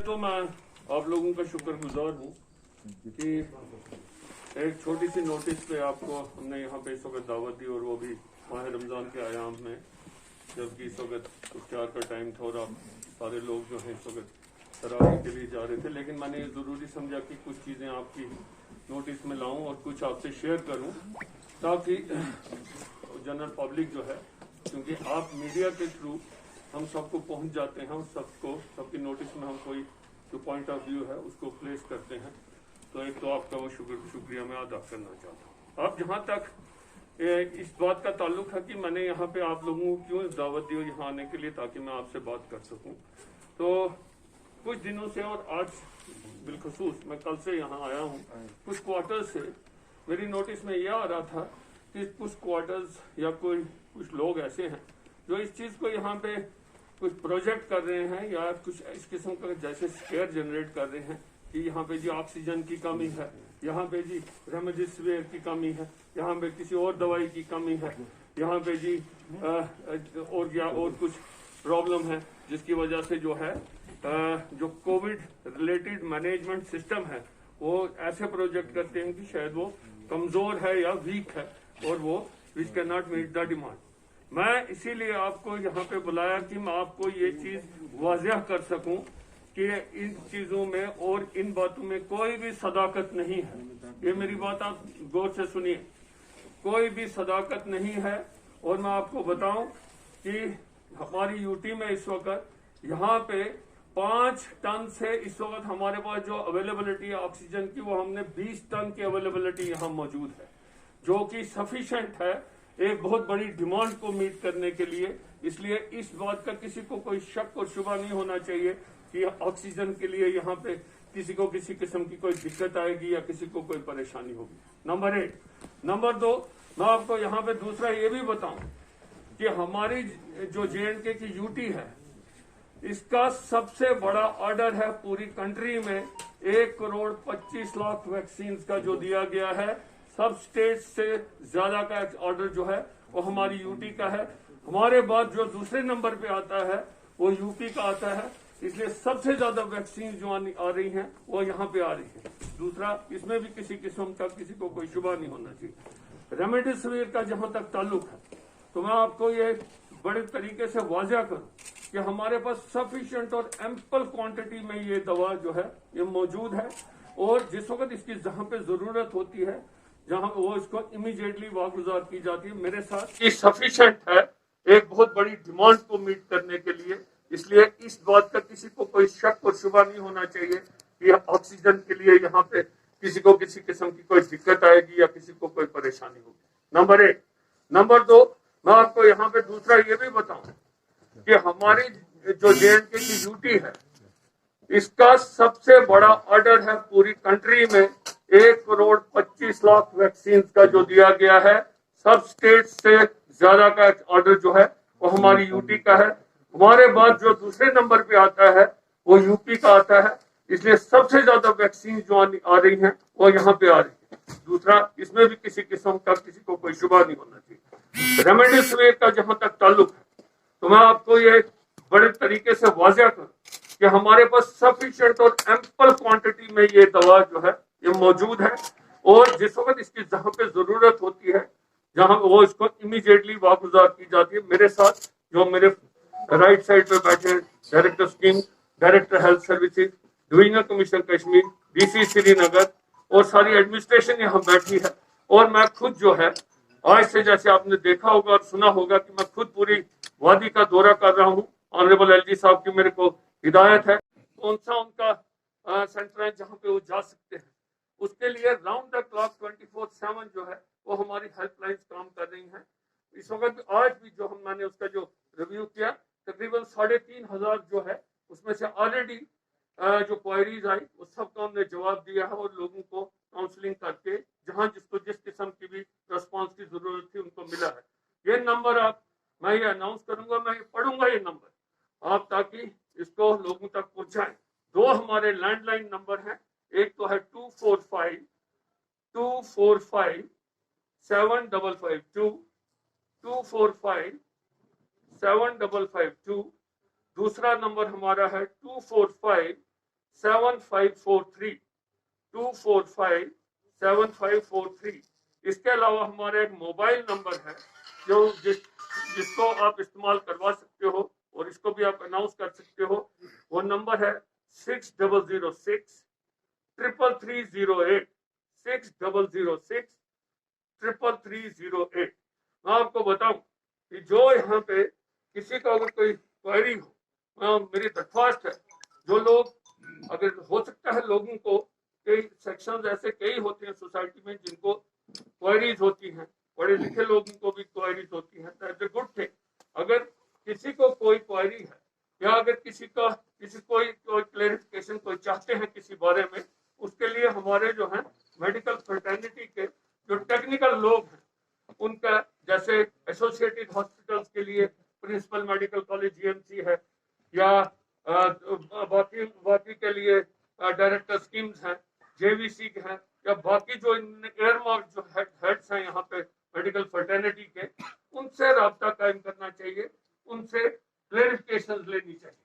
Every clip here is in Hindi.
तो मैं आप लोगों का शुक्रगुजार हूँ कि एक छोटी सी नोटिस पे आपको हमने यहाँ पे इस वक्त दावत दी, और वो भी माह रमज़ान के आयाम में, जबकि इस वक्त इफ्तार का टाइम था और आप सारे लोग जो हैं इस वक्त तरावी के लिए जा रहे थे। लेकिन मैंने ये ज़रूरी समझा कि कुछ चीज़ें आपकी नोटिस में लाऊं और कुछ आपसे शेयर करूं, ताकि जनरल पब्लिक जो है, क्योंकि आप मीडिया के थ्रू हम सबको पहुंच जाते हैं, हम सबकी नोटिस में हम कोई जो पॉइंट ऑफ व्यू है उसको प्लेस करते हैं। तो एक तो आपका वो शुक्रिया मैं अदा करना चाहता हूँ। अब जहाँ तक इस बात का ताल्लुक है कि मैंने यहाँ पे आप लोगों को क्यों दावत दी यहाँ आने के लिए, ताकि मैं आपसे बात कर सकूँ। तो कुछ दिनों से, और आज बिलखसूस मैं कल से यहाँ आया हूँ, कुछ क्वार्टर्स से मेरी नोटिस में यह आ रहा था कि कुछ क्वार्टर्स या कुछ लोग ऐसे हैं जो इस चीज़ को यहाँ पे कुछ प्रोजेक्ट कर रहे हैं या कुछ इस किस्म का जैसे स्केयर जनरेट कर रहे हैं कि यहाँ पे जी ऑक्सीजन की कमी है, यहाँ पे जी रेमडेसिविर की कमी है, यहाँ पे किसी और दवाई की कमी है, यहाँ पे जी और कुछ प्रॉब्लम है, जिसकी वजह से जो है जो कोविड रिलेटेड मैनेजमेंट सिस्टम है वो ऐसे प्रोजेक्ट करते हैं कि शायद वो कमजोर है या वीक है और वो which can not meet the demand. मैं इसीलिए आपको यहाँ पे बुलाया कि मैं आपको ये चीज वाज़ेह कर सकूं कि इन चीजों में और इन बातों में कोई भी सदाकत नहीं है। ये मेरी बात आप गौर से सुनिए, कोई भी सदाकत नहीं है। और मैं आपको बताऊं कि हमारी यूटी में इस वक्त यहाँ पे 5 टन से इस वक्त हमारे पास जो अवेलेबिलिटी है ऑक्सीजन की, वो हमने 20 टन की अवेलेबिलिटी यहाँ मौजूद है, जो कि सफिशिएंट है एक बहुत बड़ी डिमांड को मीट करने के लिए। इसलिए इस बात का किसी को कोई शक और शुबा नहीं होना चाहिए कि ऑक्सीजन के लिए यहाँ पे किसी को किसी किस्म की कोई दिक्कत आएगी या किसी को कोई परेशानी होगी। नंबर 1। नंबर 2, मैं आपको यहाँ पे दूसरा ये भी बताऊं कि हमारी जो JNK की यूटी है, इसका सबसे बड़ा ऑर्डर है पूरी कंट्री में 1,25,00,000 वैक्सीन का जो दिया गया है। सब स्टेट से ज्यादा का ऑर्डर जो है वो हमारी यूटी का है। हमारे बाद जो दूसरे नंबर पे आता है वो यूपी का आता है। इसलिए सबसे ज्यादा वैक्सीन जो आ रही हैं वो यहाँ पे आ रही है। दूसरा, इसमें भी किसी किस्म का किसी को कोई शुबा नहीं होना चाहिए। रेमडेसिविर का जहां तक ताल्लुक है, तो मैं आपको ये बड़े तरीके से वाज़ेह करूं कि हमारे पास सफिशिएंट और एम्पल क्वांटिटी में ये दवा जो है ये मौजूद है, और जिस वक्त इसकी जहां पे जरूरत होती है, जहां वो इसको इमीडिएटली वागुजार की जाती है। मेरे साथ ये सफिशिएंट है एक बहुत बड़ी डिमांड को मीट करने के लिए। इसलिए इस बात का किसी को कोई शक और शुबा नहीं होना चाहिए कि ऑक्सीजन के लिए यहाँ पे किसी को किसी किस्म की कोई दिक्कत आएगी या किसी को कोई परेशानी होगी। नंबर 1। नंबर 2, मैं आपको यहाँ पे दूसरा ये भी बताऊं कि हमारी जो JNK की यूटी है, इसका सबसे बड़ा ऑर्डर है पूरी कंट्री में 1,25,00,000 वैक्सीन का जो दिया गया है। सब स्टेट से ज्यादा का ऑर्डर जो है वो हमारी यूटी का है। हमारे बाद जो दूसरे नंबर पे आता है वो यूपी का आता है। इसलिए सबसे ज्यादा वैक्सीन जो आ रही हैं वो यहाँ पे आ रही है। दूसरा, इसमें भी किसी किस्म का किसी को कोई शुबा नहीं होना चाहिए। रेमडेसिविर का जहां तक ताल्लुक है, तो मैं आपको ये बड़े तरीके से वाज़ेह करूं कि हमारे पास सफिशिएंट और एम्पल क्वांटिटी में ये दवा जो है ये मौजूद है, और जिस वक्त इसकी जहां पे जरूरत होती है, जहां वो इसको इमीडिएटली वागुजार की जाती है। मेरे साथ जो मेरे राइट साइड पे बैठे हैं director scheme, director health services, divisional commissioner Kashmir, DC Srinagar, और सारी एडमिनिस्ट्रेशन यहाँ बैठी है। और मैं खुद जो है आज से, जैसे आपने देखा होगा और सुना होगा, कि मैं खुद पूरी वादी का दौरा कर रहा हूँ। ऑनरेबल LG साहब की मेरे को हिदायत है कौन सा उनका सेंटर है जहाँ पे वो जा सकते हैं। उसके लिए राउंड द क्लॉक 24/7 जो है वो हमारी हेल्पलाइन काम कर रही हैं। इस वक्त आज भी जो मैंने उसका जो रिव्यू किया, तकरीबन 3,500 जो है उसमें से ऑलरेडी जो क्वायरीज आई उस सबका हमने जवाब दिया है, और लोगों को काउंसलिंग करके जहां जिसको जिस किस्म की भी रिस्पांस की जरूरत थी उनको मिला है। ये नंबर मैं ये अनाउंस करूंगा, मैं ये पढ़ूंगा ये नंबर आप, ताकि इसको लोगों तक पहुंचाएं। 2 हमारे लैंडलाइन नंबर हैं। एक तो है 245-755-2, 245-755-2। दूसरा नंबर हमारा है 245 7543 2457543। इसके अलावा हमारा एक मोबाइल नंबर है जो जिसको आप इस्तेमाल करवा सकते हो और इसको भी आप अनाउंस कर सकते हो। वो नंबर है 6006-33308 6006-33308। मैं आपको बताऊं कि जो यहाँ पे किसी का अगर कोई क्वेरी हो, मेरी दरख्वास्त है, जो लोग अगर हो सकता है लोगों को कई सेक्शंस ऐसे कई होते हैं सोसाइटी में जिनको क्वेरीज होती हैं, पढ़े लिखे लोगों को भी क्वेरीज होती हैं, दैट्स अ गुड थिंग। अगर किसी को कोई क्वेरी है या अगर किसी कोई क्लेरिफिकेशन कोई चाहते हैं किसी बारे में, उसके लिए हमारे जो है मेडिकल फ्रेटर्निटी के जो टेक्निकल लोग हैं उनका, जैसे एसोसिएटेड हॉस्पिटल्स के लिए प्रिंसिपल मेडिकल कॉलेज जीएमसी है, या बाकी के लिए डायरेक्टर स्कीम्स हैं, जेवीसी के हैं, या बाकी जो एयरमार्क जो हेड्स हैं यहाँ पे मेडिकल फ्रेटर्निटी के, उनसे राब्ता कायम करना चाहिए, उनसे क्लेरिफिकेशन लेनी चाहिए।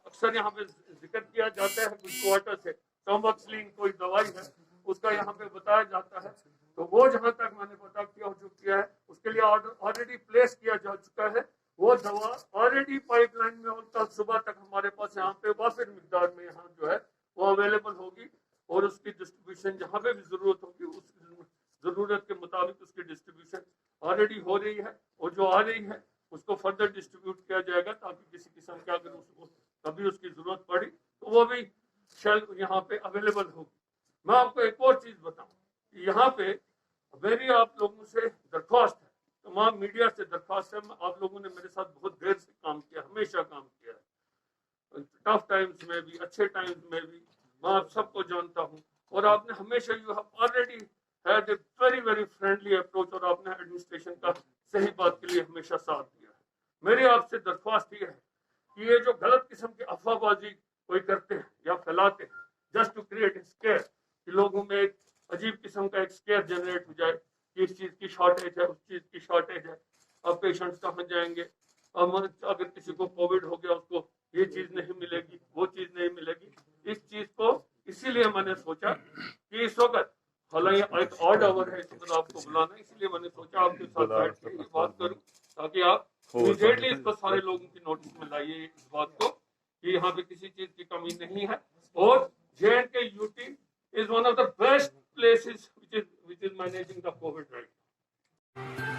अक्सर यहाँ पे जिक्र किया जाता है कुछ क्वार्टर से टॉमोक्सिलिन कोई दवाई है उसका यहाँ पे बताया जाता है, तो वो जहां तक मैंने पता किया है उसके लिए ऑर्डर ऑलरेडी प्लेस किया जा चुका है। वो दवा ऑलरेडी पाइपलाइन में और कल सुबह तक हमारे पास यहाँ पे वाफिर मिकदार में यहाँ जो है वो अवेलेबल होगी और उसकी डिस्ट्रीब्यूशन जहाँ पे भी जरूरत होगी उस जरूरत के मुताबिक उसकी डिस्ट्रीब्यूशन ऑलरेडी हो रही है और जो आ रही है उसको फर्दर डिस्ट्रीब्यूट किया जाएगा ताकि किसी किस्म के अगर उसको कभी उसकी जरूरत पड़ी तो वो भी शेल्फ यहाँ पे अवेलेबल होगी। मैं आपको एक और चीज बताऊं, यहाँ पे मेरी आप लोगों से दरख्वास्त है, तमाम मीडिया से दरख्वास्त है, आप लोगों ने मेरे साथ बहुत देर से काम किया, हमेशा काम किया है, टफ टाइम्स में भी अच्छे टाइम्स में भी, मैं आप सबको जानता हूँ और आपने हमेशा you have already had a very very friendly approach और आपने एडमिनिस्ट्रेशन का सही बात के लिए हमेशा साथ दिया है। मेरी आपसे दरख्वास्त ये है कि ये जो गलत किस्म की अफवाहबाजी कोई करते हैं या फैलाते हैं जस्ट टू क्रिएट स्केयर, कि लोगों में एक अजीब किस्म का एक स्केयर जनरेट हो जाए कि इस चीज की शॉर्टेज है, उस चीज की शॉर्टेज है, अब पेशेंट्स कहाँ जाएंगे, अब अगर किसी को कोविड हो गया उसको ये चीज नहीं मिलेगी, वो चीज नहीं मिलेगी। इस चीज को इसीलिए मैंने सोचा कि इस वक्त हालांकि एक ऑड आवर है इस वक्त आपको बुलाना, इसलिए मैंने सोचा आपके साथ बैठ के ये बात करूं ताकि आप इमीडिएटली इसको सारे लोगों की नोटिस में लाइए इस बात को कि यहाँ पे किसी चीज की कमी नहीं है। और J&K UT is one of the best places which is managing the COVID right now.